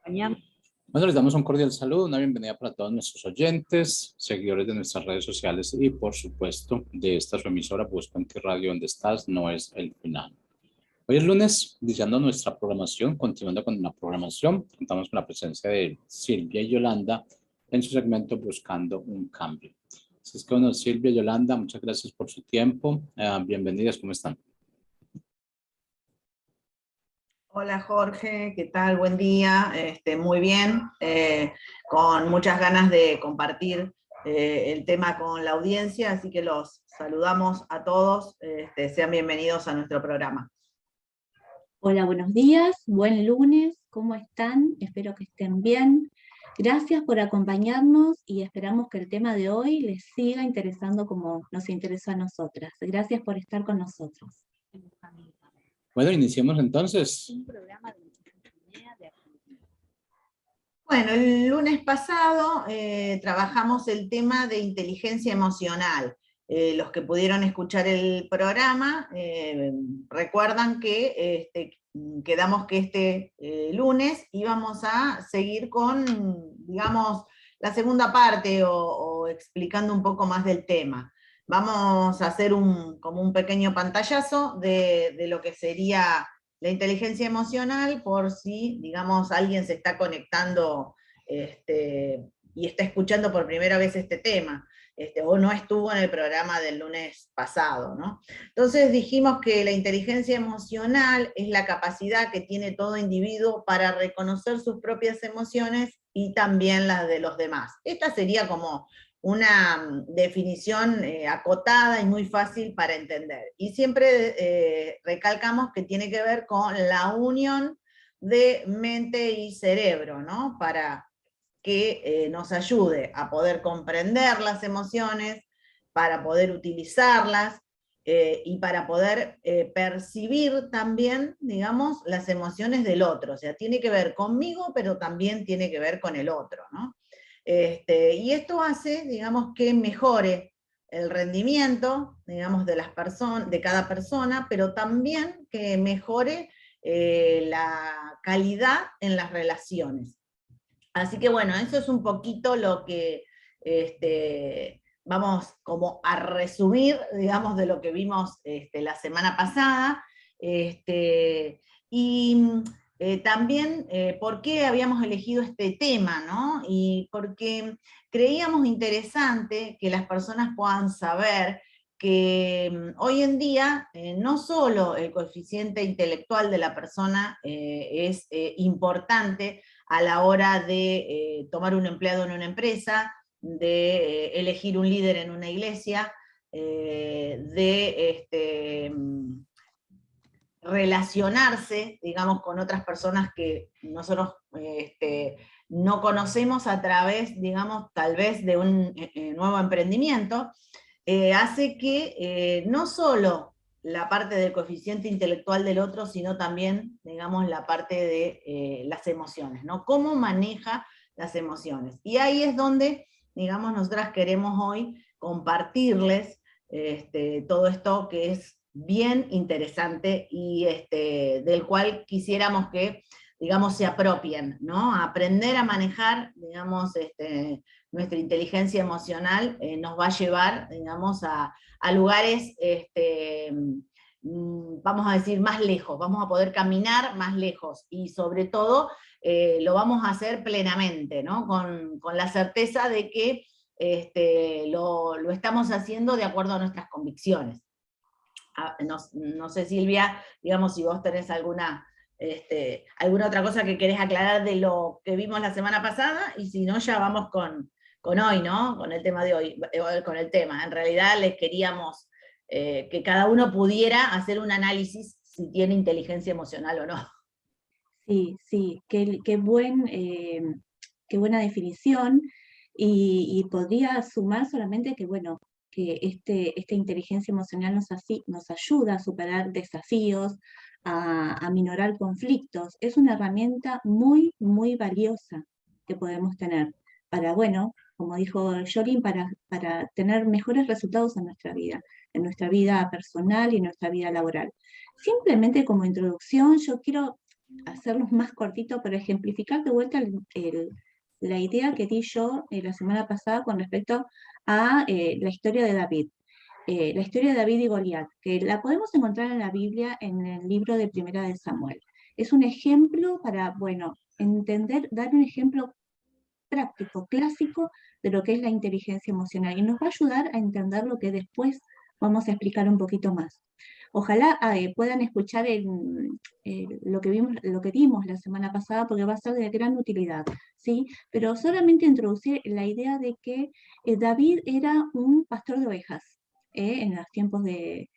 Mañana. Bueno, les damos un cordial saludo, una bienvenida para todos nuestros oyentes, seguidores de nuestras redes sociales y, por supuesto, de esta su emisora Buscanti Radio, donde estás, no es el final. Hoy es lunes, iniciando nuestra programación, continuando con la programación, contamos con la presencia de Silvia y Yolanda en su segmento Buscando un Cambio. Así es que, bueno, Silvia y Yolanda, muchas gracias por su tiempo. Bienvenidas, ¿cómo están? Hola Jorge, ¿qué tal? Buen día. Muy bien, con muchas ganas de compartir el tema con la audiencia, así que los saludamos a todos. Sean bienvenidos a nuestro programa. Hola, buenos días, buen lunes, ¿cómo están? Espero que estén bien. Gracias por acompañarnos y esperamos que el tema de hoy les siga interesando como nos interesó a nosotras. Gracias por estar con nosotros. Bueno, iniciemos entonces. Bueno, el lunes pasado trabajamos el tema de inteligencia emocional. Los que pudieron escuchar el programa recuerdan que quedamos que este lunes íbamos a seguir con, digamos, la segunda parte o explicando un poco más del tema. Vamos a hacer como un pequeño pantallazo de lo que sería la inteligencia emocional, por si, digamos, alguien se está conectando y está escuchando por primera vez este tema, o no estuvo en el programa del lunes pasado, ¿no? Entonces dijimos que la inteligencia emocional es la capacidad que tiene todo individuo para reconocer sus propias emociones y también las de los demás. Esta sería como una definición acotada y muy fácil para entender. Y siempre recalcamos que tiene que ver con la unión de mente y cerebro, ¿no? Para que nos ayude a poder comprender las emociones, para poder utilizarlas y para poder percibir también, digamos, las emociones del otro. O sea, tiene que ver conmigo, pero también tiene que ver con el otro, ¿no? Y esto hace, digamos, que mejore el rendimiento, digamos, de cada persona, pero también que mejore la calidad en las relaciones. Así que bueno, eso es un poquito lo que vamos como a resumir, digamos, de lo que vimos la semana pasada. Y también por qué habíamos elegido este tema, ¿no? Y porque creíamos interesante que las personas puedan saber que hoy en día no solo el coeficiente intelectual de la persona es importante a la hora de tomar un empleado en una empresa, de elegir un líder en una iglesia, de relacionarse, digamos, con otras personas que nosotros no conocemos a través, digamos, tal vez de un nuevo emprendimiento, hace que no solo la parte del coeficiente intelectual del otro, sino también, digamos, la parte de las emociones, ¿no? Cómo maneja las emociones. Y ahí es donde, digamos, nosotras queremos hoy compartirles todo esto que es bien interesante y del cual quisiéramos que, digamos, se apropien, ¿no? Aprender a manejar, digamos, nuestra inteligencia emocional nos va a llevar, digamos, a lugares, vamos a decir, más lejos, vamos a poder caminar más lejos y sobre todo lo vamos a hacer plenamente, ¿no? Con la certeza de que lo estamos haciendo de acuerdo a nuestras convicciones. No sé, Silvia, digamos, si vos tenés alguna otra cosa que querés aclarar de lo que vimos la semana pasada, y si no, ya vamos con hoy, ¿no? Con el tema de hoy, con el tema. En realidad les queríamos que cada uno pudiera hacer un análisis si tiene inteligencia emocional o no. Sí, qué buena definición, y podría sumar solamente que, bueno, que esta inteligencia emocional nos ayuda a superar desafíos, a minorar conflictos. Es una herramienta muy, muy valiosa que podemos tener para, bueno, como dijo Jorin, para tener mejores resultados en nuestra vida personal y en nuestra vida laboral. Simplemente como introducción, yo quiero hacerlos más cortitos, pero ejemplificar de vuelta la idea que di yo la semana pasada con respecto a la historia de David. La historia de David y Goliat, que la podemos encontrar en la Biblia en el libro de Primera de Samuel. Es un ejemplo para, bueno, entender, dar un ejemplo práctico, clásico, de lo que es la inteligencia emocional, y nos va a ayudar a entender lo que después vamos a explicar un poquito más. Ojalá puedan escuchar lo que vimos la semana pasada, porque va a ser de gran utilidad, ¿sí? Pero solamente introducir la idea de que David era un pastor de ovejas, en los tiempos del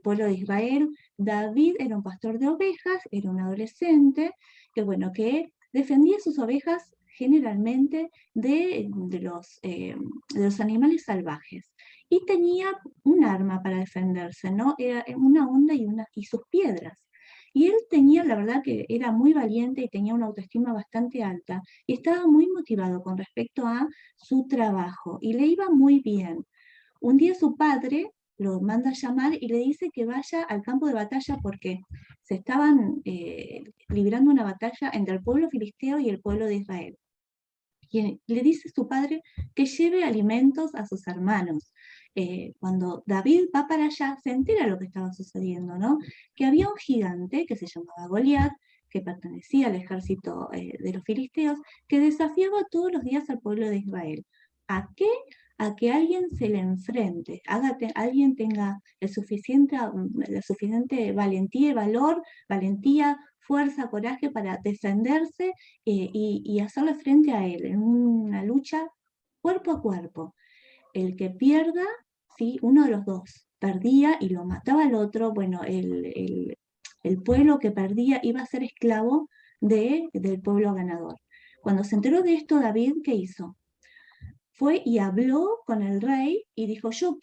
pueblo de Israel. David era un pastor de ovejas, era un adolescente, que defendía sus ovejas generalmente de los animales salvajes. Y tenía un arma para defenderse, ¿no? Era una onda y sus piedras. Y él tenía, la verdad que era muy valiente y tenía una autoestima bastante alta. Y estaba muy motivado con respecto a su trabajo. Y le iba muy bien. Un día su padre lo manda a llamar y le dice que vaya al campo de batalla porque se estaban librando una batalla entre el pueblo filisteo y el pueblo de Israel. Y le dice su padre que lleve alimentos a sus hermanos. Cuando David va para allá, se entera lo que estaba sucediendo, ¿no? Que había un gigante que se llamaba Goliat, que pertenecía al ejército de los filisteos, que desafiaba todos los días al pueblo de Israel. ¿A qué? A que alguien se le enfrente, alguien tenga la suficiente valentía y valor, fuerza, coraje para defenderse y hacerle frente a él en una lucha cuerpo a cuerpo. El que pierda, ¿sí? Uno de los dos perdía y lo mataba al otro, bueno, el pueblo que perdía iba a ser esclavo del pueblo ganador. Cuando se enteró de esto, David, ¿qué hizo? Fue y habló con el rey y dijo, yo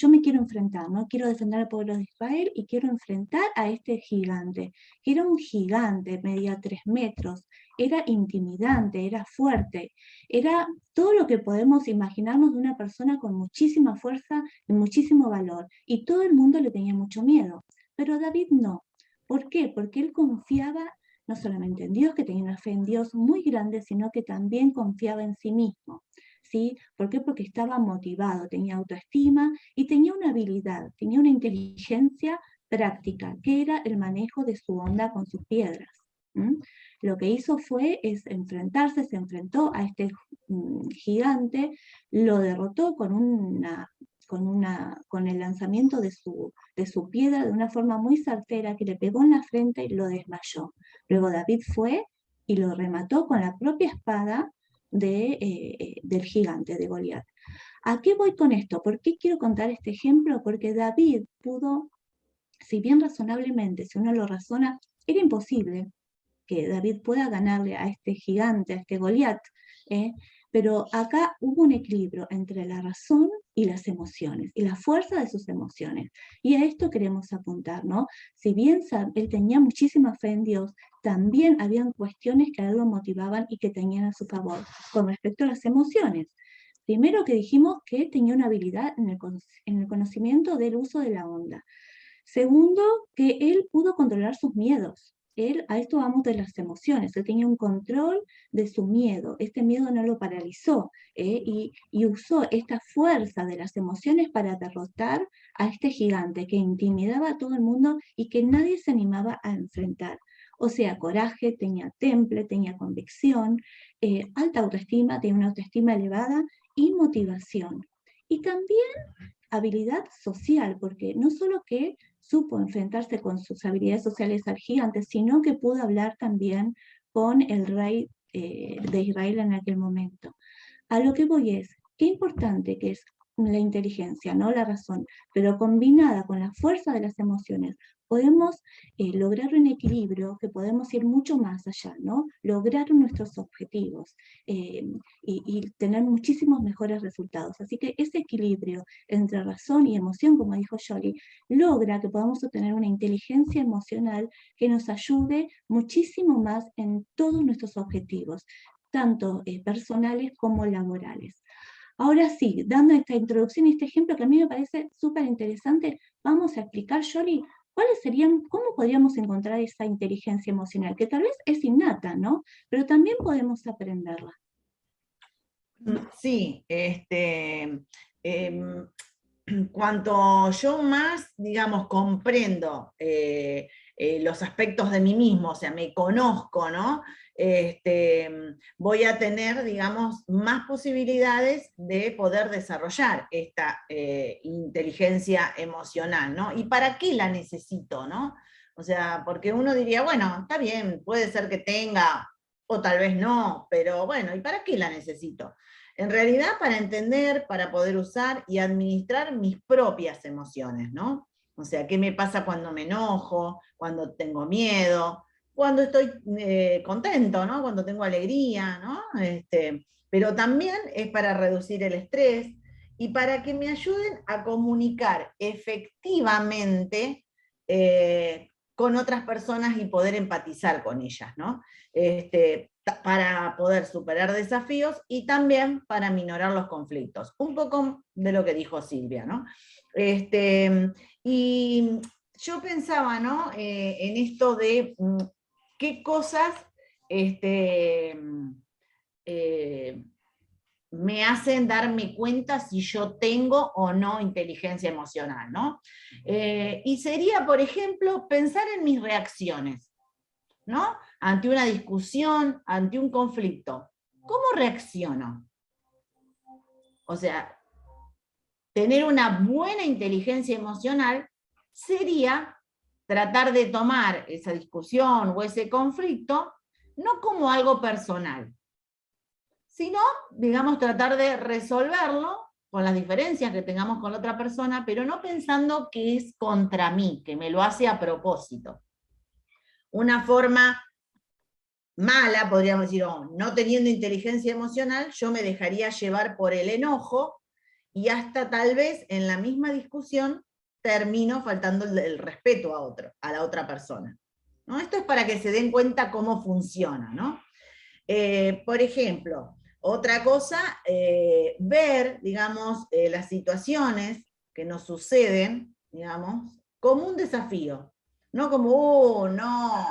me quiero enfrentar, ¿no? Quiero defender al pueblo de Israel y quiero enfrentar a este gigante, que era un gigante, medía 3 metros, era intimidante, era fuerte, era todo lo que podemos imaginarnos de una persona con muchísima fuerza y muchísimo valor, y todo el mundo le tenía mucho miedo, pero David no. ¿Por qué? Porque él confiaba no solamente en Dios, que tenía una fe en Dios muy grande, sino que también confiaba en sí mismo. ¿Sí? ¿Por qué? Porque estaba motivado, tenía autoestima y tenía una habilidad, tenía una inteligencia práctica, que era el manejo de su onda con sus piedras. Lo que hizo se enfrentó a este gigante, lo derrotó con el lanzamiento de su piedra de una forma muy certera, que le pegó en la frente y lo desmayó. Luego David fue y lo remató con la propia espada del gigante, de Goliat. ¿A qué voy con esto? ¿Por qué quiero contar este ejemplo? Porque David pudo, si bien razonablemente, si uno lo razona, era imposible que David pueda ganarle a este gigante, a este Goliat, pero acá hubo un equilibrio entre la razón y las emociones, y la fuerza de sus emociones. Y a esto queremos apuntar, ¿no? Si bien él tenía muchísima fe en Dios, también habían cuestiones que a él lo motivaban y que tenían a su favor con respecto a las emociones. Primero, que dijimos que tenía una habilidad en el conocimiento del uso de la onda. Segundo, que él pudo controlar sus miedos. A esto vamos de las emociones, él tenía un control de su miedo, este miedo no lo paralizó, y usó esta fuerza de las emociones para derrotar a este gigante que intimidaba a todo el mundo y que nadie se animaba a enfrentar. O sea, coraje, tenía temple, tenía convicción, alta autoestima, tenía una autoestima elevada y motivación. Y también habilidad social, porque no solo que supo enfrentarse con sus habilidades sociales al gigante, sino que pudo hablar también con el rey de Israel en aquel momento. A lo que voy es, qué importante que es la inteligencia, no la razón, pero combinada con la fuerza de las emociones, podemos lograr un equilibrio que podemos ir mucho más allá, ¿no? Lograr nuestros objetivos y tener muchísimos mejores resultados. Así que ese equilibrio entre razón y emoción, como dijo Jolie, logra que podamos obtener una inteligencia emocional que nos ayude muchísimo más en todos nuestros objetivos, tanto personales como laborales. Ahora sí, dando esta introducción y este ejemplo que a mí me parece súper interesante, vamos a explicar, Jolie, ¿cuáles serían, cómo podríamos encontrar esa inteligencia emocional? Que tal vez es innata, ¿no? Pero también podemos aprenderla. Sí, cuanto yo más, digamos, comprendo los aspectos de mí mismo, o sea, me conozco, ¿no? Voy a tener, digamos, más posibilidades de poder desarrollar esta inteligencia emocional, ¿no? ¿Y para qué la necesito, no? O sea, porque uno diría, bueno, está bien, puede ser que tenga, o tal vez no, pero bueno, ¿y para qué la necesito? En realidad, para entender, para poder usar y administrar mis propias emociones, ¿no? O sea, ¿qué me pasa cuando me enojo, cuando tengo miedo, cuando estoy contento, ¿no? Cuando tengo alegría, ¿no? Pero también es para reducir el estrés y para que me ayuden a comunicar efectivamente con otras personas y poder empatizar con ellas, ¿no? Para poder superar desafíos y también para minorar los conflictos. Un poco de lo que dijo Silvia, ¿no? Y yo pensaba, ¿no? En esto de qué cosas me hacen darme cuenta si yo tengo o no inteligencia emocional, ¿no? Y sería, por ejemplo, pensar en mis reacciones, ¿no? Ante una discusión, ante un conflicto. ¿Cómo reacciono? O sea, tener una buena inteligencia emocional sería tratar de tomar esa discusión o ese conflicto no como algo personal, sino, digamos, tratar de resolverlo con las diferencias que tengamos con la otra persona, pero no pensando que es contra mí, que me lo hace a propósito. Una forma mala, podríamos decir, no teniendo inteligencia emocional, yo me dejaría llevar por el enojo y hasta tal vez en la misma discusión termino faltando el respeto a la otra persona, ¿no? Esto es para que se den cuenta cómo funciona, ¿no? Por ejemplo, otra cosa, ver, digamos, las situaciones que nos suceden, digamos, como un desafío, no como, no,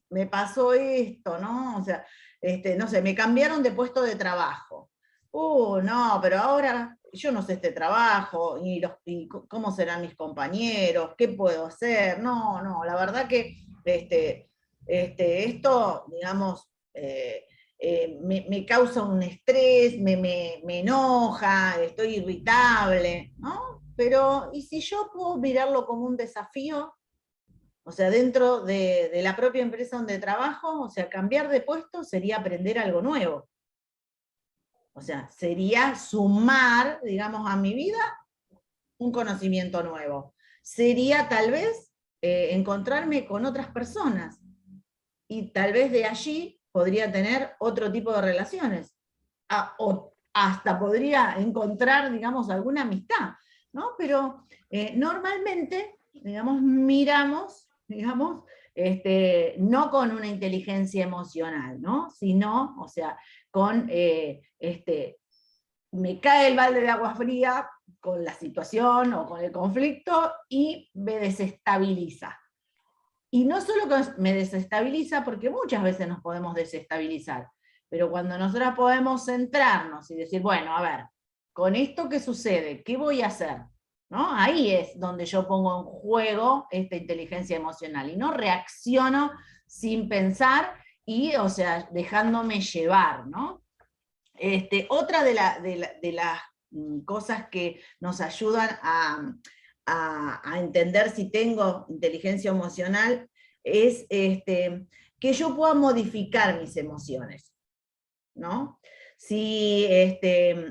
me pasó esto, ¿no? O sea, no sé, me cambiaron de puesto de trabajo. No, pero ahora yo no sé este trabajo, y cómo serán mis compañeros, qué puedo hacer. No, la verdad que esto, digamos, me causa un estrés, me enoja, estoy irritable, ¿no? Pero, ¿y si yo puedo mirarlo como un desafío? O sea, dentro de la propia empresa donde trabajo, o sea, cambiar de puesto sería aprender algo nuevo. O sea, sería sumar, digamos, a mi vida un conocimiento nuevo. Sería tal vez encontrarme con otras personas y tal vez de allí podría tener otro tipo de relaciones. O hasta podría encontrar, digamos, alguna amistad, ¿no? Pero normalmente, digamos, miramos, digamos, no con una inteligencia emocional, ¿no? Sino, o sea, con, me cae el balde de agua fría con la situación o con el conflicto y me desestabiliza. Y no solo que me desestabiliza, porque muchas veces nos podemos desestabilizar, pero cuando nosotros podemos centrarnos y decir, bueno, a ver, con esto que sucede, ¿qué voy a hacer? ¿No? Ahí es donde yo pongo en juego esta inteligencia emocional y no reacciono sin pensar y, o sea, dejándome llevar, ¿no? Otra de las cosas que nos ayudan a entender si tengo inteligencia emocional es que yo pueda modificar mis emociones, ¿no? Si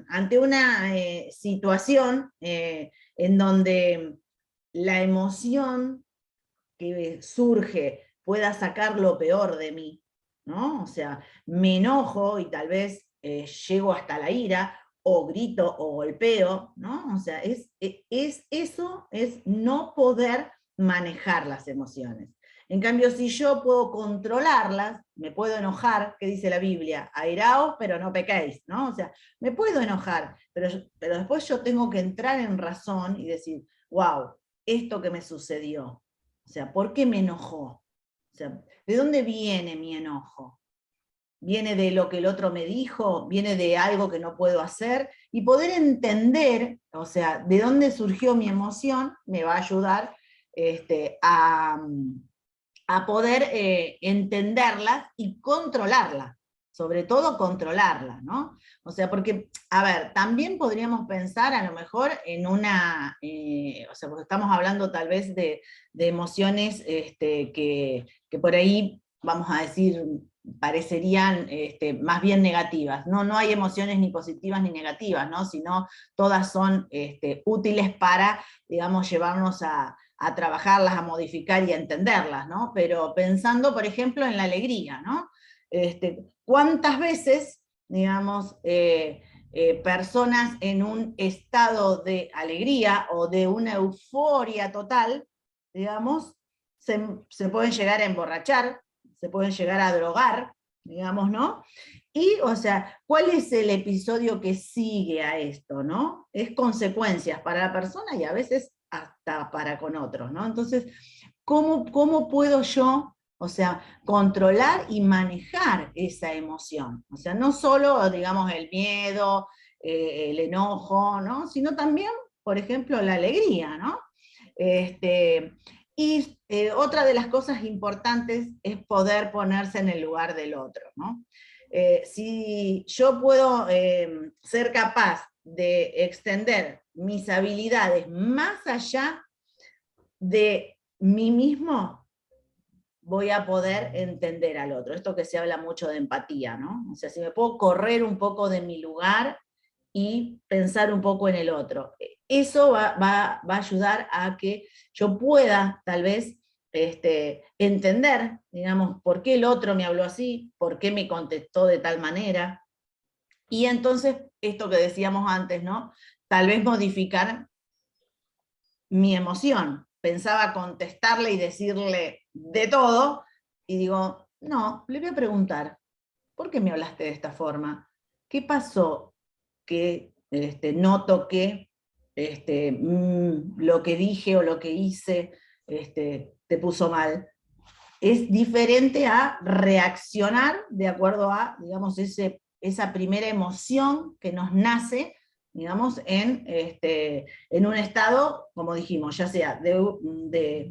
ante una situación en donde la emoción que surge pueda sacar lo peor de mí, ¿no? O sea, me enojo y tal vez llego hasta la ira, o grito o golpeo, ¿no? O sea, eso es no poder manejar las emociones. En cambio, si yo puedo controlarlas, me puedo enojar, ¿qué dice la Biblia? Airaos, pero no pequéis, ¿no? O sea, me puedo enojar, pero después yo tengo que entrar en razón y decir, wow, esto que me sucedió, O sea, ¿por qué me enojó? O sea, ¿de dónde viene mi enojo? ¿Viene de lo que el otro me dijo? ¿Viene de algo que no puedo hacer? Y poder entender, o sea, de dónde surgió mi emoción, me va a ayudar a poder entenderlas y controlarlas, sobre todo controlarlas, ¿no? O sea, porque, a ver, también podríamos pensar a lo mejor en una, o sea, porque estamos hablando tal vez de emociones que por ahí, vamos a decir, parecerían más bien negativas. No hay emociones ni positivas ni negativas, ¿no? Sino todas son útiles para, digamos, llevarnos a trabajarlas, a modificar y a entenderlas, ¿no? Pero pensando, por ejemplo, en la alegría, ¿no? ¿Cuántas veces, digamos, personas en un estado de alegría o de una euforia total, digamos, se pueden llegar a emborrachar, se pueden llegar a drogar, digamos, ¿no? Y, o sea, ¿cuál es el episodio que sigue a esto, no? Es consecuencias para la persona y a veces hasta para con otros, ¿no? Entonces, ¿cómo puedo yo, o sea, controlar y manejar esa emoción? O sea, no solo, digamos, el miedo, el enojo, ¿no? Sino también, por ejemplo, la alegría, ¿no? Y otra de las cosas importantes es poder ponerse en el lugar del otro, ¿no? Si yo puedo ser capaz de extender mis habilidades más allá de mí mismo, voy a poder entender al otro. Esto que se habla mucho de empatía, ¿no? O sea, si me puedo correr un poco de mi lugar y pensar un poco en el otro. Eso va a ayudar a que yo pueda, tal vez, entender, digamos, por qué el otro me habló así, por qué me contestó de tal manera. Y entonces, esto que decíamos antes, ¿no? Tal vez modificar mi emoción. Pensaba contestarle y decirle de todo, y digo, no, le voy a preguntar, ¿por qué me hablaste de esta forma? ¿Qué pasó que noto que lo que dije o lo que hice te puso mal? Es diferente a reaccionar de acuerdo a, digamos, esa primera emoción que nos nace, digamos, en un estado, como dijimos, ya sea de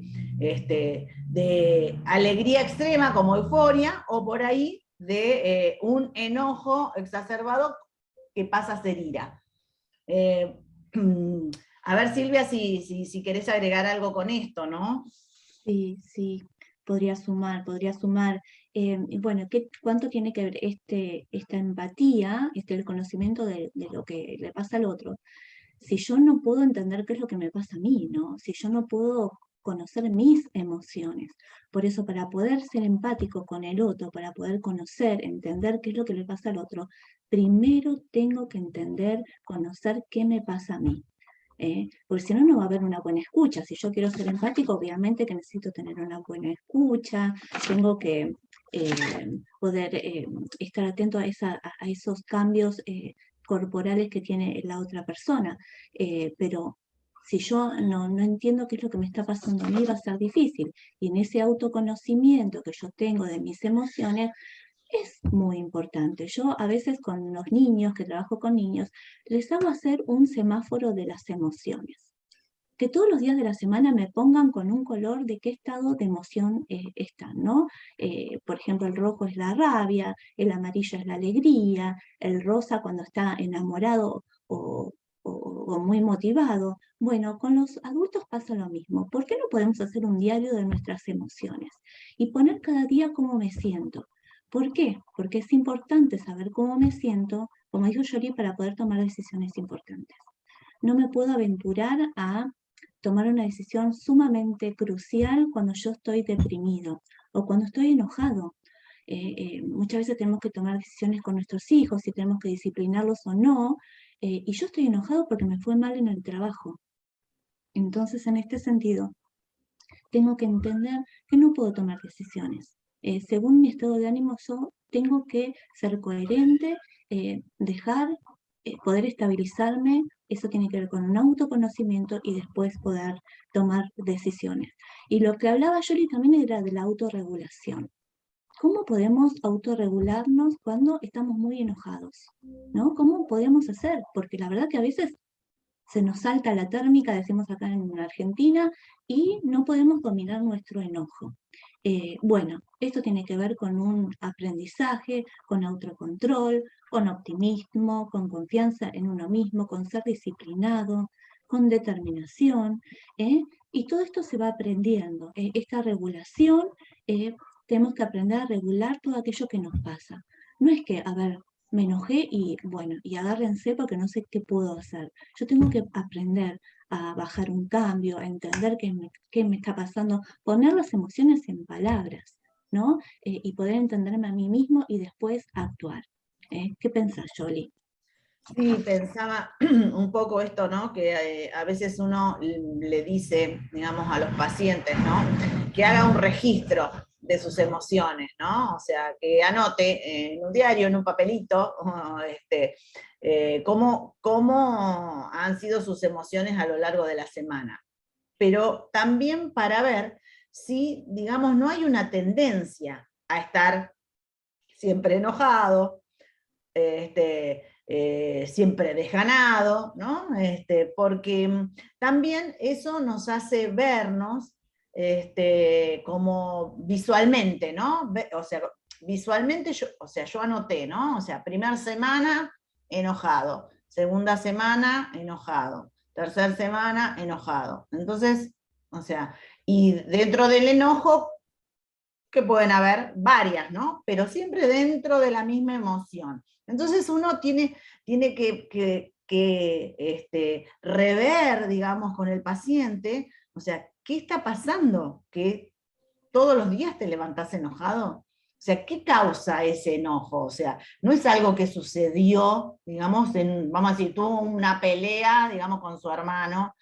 alegría extrema como euforia, o por ahí de un enojo exacerbado que pasa a ser ira. A ver, Silvia, si querés agregar algo con esto, ¿no? Sí, sí, podría sumar, podría sumar. Y bueno, ¿cuánto tiene que ver esta empatía, el conocimiento de lo que le pasa al otro? Si yo no puedo entender qué es lo que me pasa a mí, ¿no? Si yo no puedo conocer mis emociones. Por eso, para poder ser empático con el otro, para poder conocer, entender qué es lo que le pasa al otro, primero tengo que entender, conocer qué me pasa a mí. Porque si no, no va a haber una buena escucha. Si yo quiero ser empático, obviamente que necesito tener una buena escucha, tengo que poder estar atento a esos cambios corporales que tiene la otra persona. Pero si yo no entiendo qué es lo que me está pasando a mí, va a ser difícil. Y en ese autoconocimiento que yo tengo de mis emociones, es muy importante. Yo a veces con los niños, que trabajo con niños, les hago hacer un semáforo de las emociones. Que todos los días de la semana me pongan con un color de qué estado de emoción están, ¿no? Por ejemplo, el rojo es la rabia, el amarillo es la alegría, el rosa cuando está enamorado o muy motivado. Bueno, con los adultos pasa lo mismo. ¿Por qué no podemos hacer un diario de nuestras emociones y poner cada día cómo me siento? ¿Por qué? Porque es importante saber cómo me siento, como dijo Yoli, para poder tomar decisiones importantes. No me puedo aventurar a tomar una decisión sumamente crucial cuando yo estoy deprimido o cuando estoy enojado. Muchas veces tenemos que tomar decisiones con nuestros hijos, si tenemos que disciplinarlos o no, y yo estoy enojado porque me fue mal en el trabajo. Entonces, en este sentido, tengo que entender que no puedo tomar decisiones. Según mi estado de ánimo, yo tengo que ser coherente, dejar, poder estabilizarme Eso tiene que ver con un autoconocimiento y después poder tomar decisiones. Y lo que hablaba Yoli también era de la autorregulación. ¿Cómo podemos autorregularnos cuando estamos muy enojados? ¿No? ¿Cómo podemos hacer? Porque la verdad que a veces se nos salta la térmica, decimos acá en Argentina, y no podemos dominar nuestro enojo. Bueno, esto tiene que ver con un aprendizaje, con autocontrol, con optimismo, con confianza en uno mismo, con ser disciplinado, con determinación, y todo esto se va aprendiendo. Esta regulación, tenemos que aprender a regular todo aquello que nos pasa. No es que, a ver, me enojé y bueno, y agárrense porque no sé qué puedo hacer. Yo tengo que aprender a bajar un cambio, a entender qué me está pasando, poner las emociones en palabras, ¿no? Y poder entenderme a mí mismo y después actuar. ¿Qué pensás, Yoli? Sí, pensaba un poco esto, ¿no? Que a veces uno le dice, digamos, a los pacientes, ¿no? Que haga un registro de sus emociones, ¿no? O sea, que anote en un diario, en un papelito, cómo han sido sus emociones a lo largo de la semana. Pero también para ver si, digamos, no hay una tendencia a estar siempre enojado, siempre desganado, ¿no? Porque también eso nos hace vernos como visualmente, ¿no? O sea, visualmente, yo anoté, ¿no? O sea, primera semana, enojado, segunda semana, enojado, tercera semana, enojado. Entonces, o sea, y dentro del enojo, que pueden haber varias, ¿no? Pero siempre dentro de la misma emoción. Entonces uno tiene que rever, digamos, con el paciente, o sea, ¿qué está pasando? ¿Que todos los días te levantás enojado? O sea, ¿qué causa ese enojo? O sea, no es algo que sucedió, digamos, vamos a decir, tuvo una pelea, digamos, con su hermano,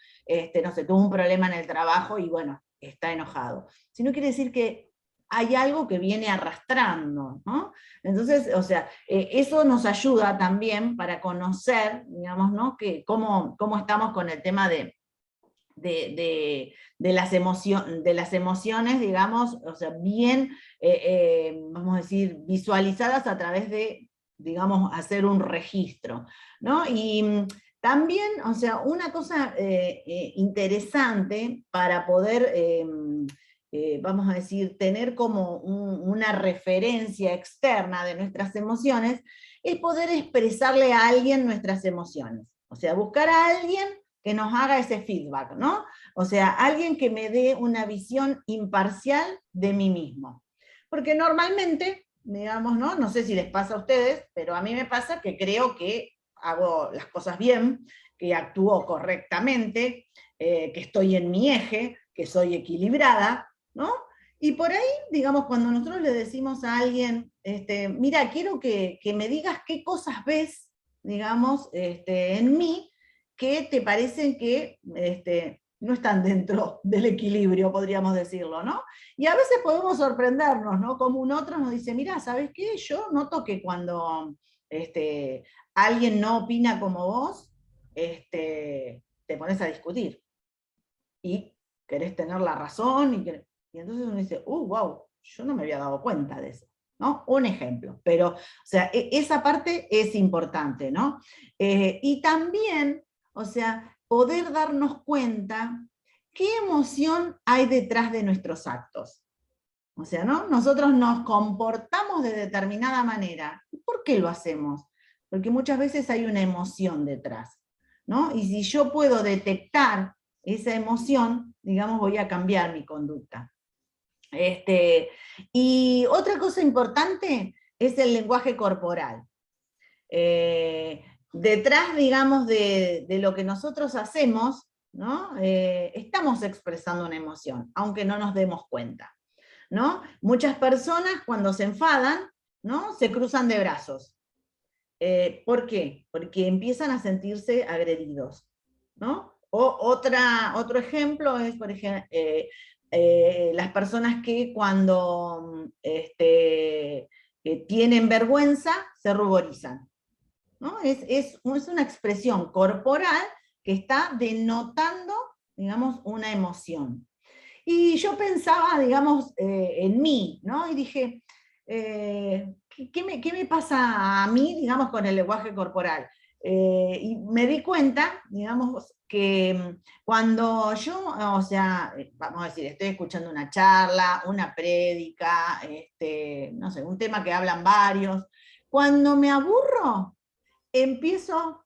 no sé, tuvo un problema en el trabajo y bueno, está enojado. Sino quiere decir que hay algo que viene arrastrando, ¿no? Entonces, o sea, eso nos ayuda también para conocer, digamos, ¿no? Que cómo estamos con el tema de las emociones, digamos, o sea, bien, vamos a decir, visualizadas a través de, digamos, hacer un registro, ¿no? Y también, o sea, una cosa interesante para poder, vamos a decir, tener como una referencia externa de nuestras emociones, es poder expresarle a alguien nuestras emociones. O sea, buscar a alguien que nos haga ese feedback, ¿no? O sea, alguien que me dé una visión imparcial de mí mismo. Porque normalmente, digamos, ¿no? No sé si les pasa a ustedes, pero a mí me pasa que creo que hago las cosas bien, que actúo correctamente, que estoy en mi eje, que soy equilibrada, ¿no? Y por ahí, digamos, cuando nosotros le decimos a alguien, mira, quiero que me digas qué cosas ves, digamos, en mí, que te parecen que no están dentro del equilibrio, podríamos decirlo, ¿no? Y a veces podemos sorprendernos, ¿no? Como un otro nos dice, mira, ¿sabes qué? Yo noto que cuando alguien no opina como vos, te pones a discutir y querés tener la razón, y entonces uno dice, wow, yo no me había dado cuenta de eso, ¿no? Un ejemplo, pero, o sea, esa parte es importante, ¿no? Y también, o sea, poder darnos cuenta qué emoción hay detrás de nuestros actos. O sea, ¿no? Nosotros nos comportamos de determinada manera. ¿Por qué lo hacemos? Porque muchas veces hay una emoción detrás, ¿no? Y si yo puedo detectar esa emoción, digamos, voy a cambiar mi conducta. Y otra cosa importante es el lenguaje corporal. Detrás, digamos, de lo que nosotros hacemos, ¿no? Estamos expresando una emoción, aunque no nos demos cuenta, ¿no? Muchas personas cuando se enfadan, ¿no? Se cruzan de brazos. ¿Por qué? Porque empiezan a sentirse agredidos, ¿no? Otro ejemplo es, por ejemplo, las personas que cuando tienen vergüenza se ruborizan, ¿no? Es una expresión corporal que está denotando, digamos, una emoción. Y yo pensaba, digamos, en mí, ¿no? Y dije, ¿qué me pasa a mí, digamos, con el lenguaje corporal? Y me di cuenta, digamos, que cuando yo, o sea, vamos a decir, estoy escuchando una charla, una prédica, no sé, un tema que hablan varios, cuando me aburro, empiezo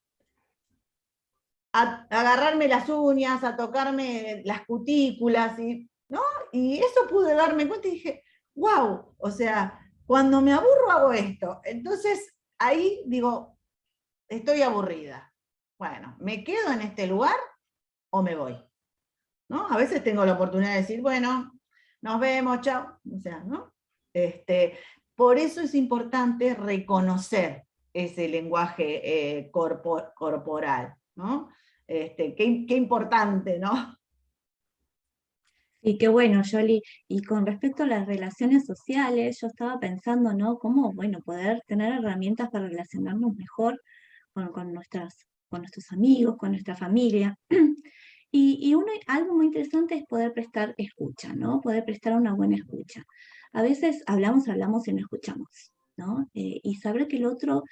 a agarrarme las uñas, a tocarme las cutículas, ¿no? Y eso pude darme cuenta y dije, wow, o sea, cuando me aburro hago esto. Entonces ahí digo, estoy aburrida. Bueno, ¿me quedo en este lugar o me voy? ¿No? A veces tengo la oportunidad de decir, bueno, nos vemos, chao. O sea, ¿no? Por eso es importante reconocer ese lenguaje corporal, ¿no? Qué importante, ¿no? Y qué bueno, Yoli. Y con respecto a las relaciones sociales, yo estaba pensando, ¿no? Cómo, bueno, poder tener herramientas para relacionarnos mejor con nuestros amigos, con nuestra familia. Y algo muy interesante es poder prestar escucha, ¿no? Poder prestar una buena escucha. A veces hablamos y no escuchamos, ¿no? Y saber que el otro,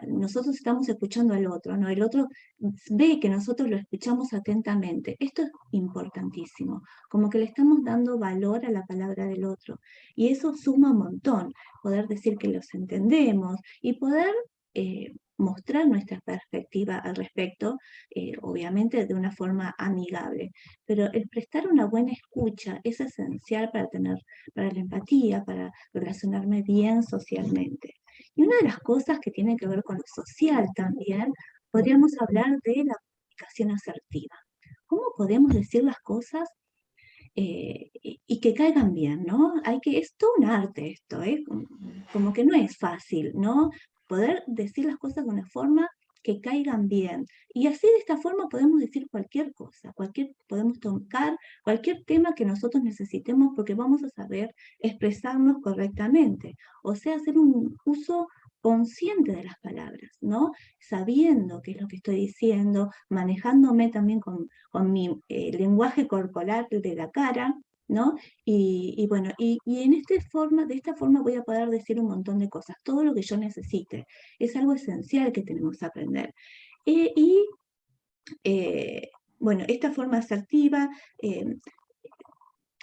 nosotros estamos escuchando al otro, ¿no? El otro ve que nosotros lo escuchamos atentamente. Esto es importantísimo, como que le estamos dando valor a la palabra del otro. Y eso suma un montón, poder decir que los entendemos y poder mostrar nuestra perspectiva al respecto, obviamente de una forma amigable. Pero el prestar una buena escucha es esencial para la empatía, para relacionarme bien socialmente. Y una de las cosas que tiene que ver con lo social también, podríamos hablar de la comunicación asertiva. ¿Cómo podemos decir las cosas y que caigan bien, ¿no? Es todo un arte esto, ¿eh? Como que no es fácil, ¿no? Poder decir las cosas de una forma que caigan bien. Y así de esta forma podemos decir cualquier cosa, podemos tocar cualquier tema que nosotros necesitemos porque vamos a saber expresarnos correctamente. O sea, hacer un uso consciente de las palabras, ¿no? Sabiendo qué es lo que estoy diciendo, manejándome también con mi lenguaje corporal de la cara, ¿no? Y bueno, de esta forma voy a poder decir un montón de cosas, todo lo que yo necesite. Es algo esencial que tenemos que aprender. Bueno, esta forma asertiva,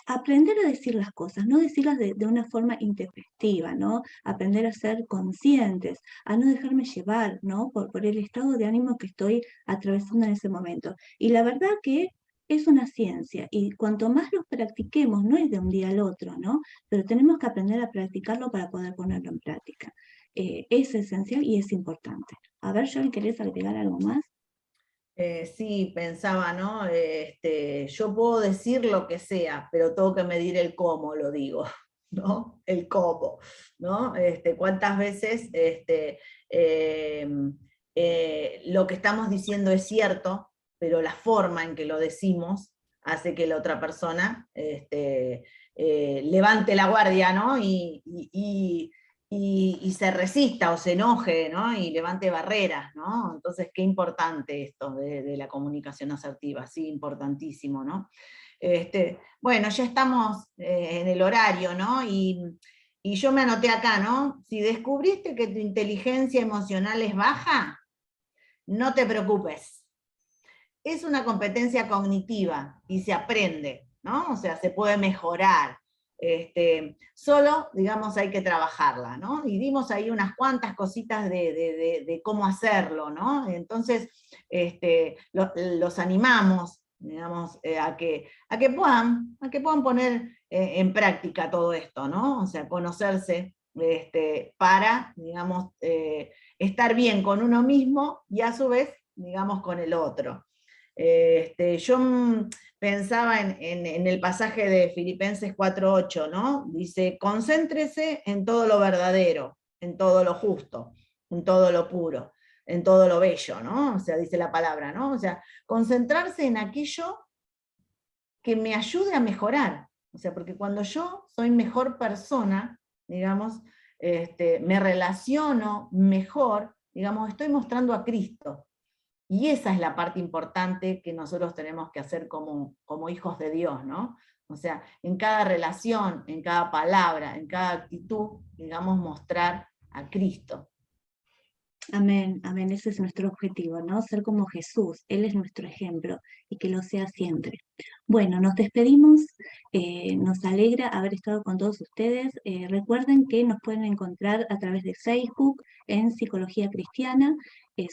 aprender a decir las cosas, no decirlas de una forma intempestiva, ¿no? Aprender a ser conscientes, a no dejarme llevar, ¿no? Por el estado de ánimo que estoy atravesando en ese momento. Y la verdad que es una ciencia, y cuanto más lo practiquemos, no es de un día al otro, ¿no? Pero tenemos que aprender a practicarlo para poder ponerlo en práctica. Es esencial y es importante. A ver, Joel, ¿querés agregar algo más? Sí, pensaba, ¿no? Yo puedo decir lo que sea, pero tengo que medir el cómo lo digo, ¿no? El cómo, ¿no? Cuántas veces lo que estamos diciendo es cierto, pero la forma en que lo decimos hace que la otra persona levante la guardia, ¿no? Y se resista o se enoje, ¿no? Y levante barreras, ¿no? Entonces, qué importante esto de la comunicación asertiva, sí, importantísimo, ¿no? Bueno, ya estamos en el horario, ¿no? Y yo me anoté acá, ¿no? Si descubriste que tu inteligencia emocional es baja, no te preocupes. Es una competencia cognitiva y se aprende, ¿no? O sea, se puede mejorar. Solo, digamos, hay que trabajarla, ¿no? Y dimos ahí unas cuantas cositas de cómo hacerlo, ¿no? Entonces, los animamos, digamos, a que puedan poner en práctica todo esto, ¿no? O sea, conocerse para, digamos, estar bien con uno mismo y a su vez, digamos, con el otro. Yo pensaba en el pasaje de Filipenses 4:8, ¿no? Dice, concéntrese en todo lo verdadero, en todo lo justo, en todo lo puro, en todo lo bello, ¿no? O sea, dice la palabra, ¿no? O sea, concentrarse en aquello que me ayude a mejorar. O sea, porque cuando yo soy mejor persona, digamos, me relaciono mejor, digamos, estoy mostrando a Cristo. Y esa es la parte importante que nosotros tenemos que hacer como hijos de Dios, ¿no? O sea, en cada relación, en cada palabra, en cada actitud, digamos, mostrar a Cristo. Amén, amén, ese es nuestro objetivo, ¿no? Ser como Jesús, Él es nuestro ejemplo, y que lo sea siempre. Bueno, nos despedimos, nos alegra haber estado con todos ustedes. Recuerden que nos pueden encontrar a través de Facebook, en Psicología Cristiana.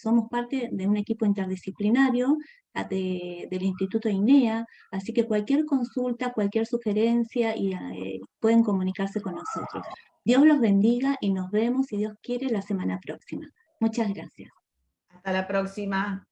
Somos parte de un equipo interdisciplinario del Instituto INEA, así que cualquier consulta, cualquier sugerencia, pueden comunicarse con nosotros. Dios los bendiga y nos vemos, si Dios quiere, la semana próxima. Muchas gracias. Hasta la próxima.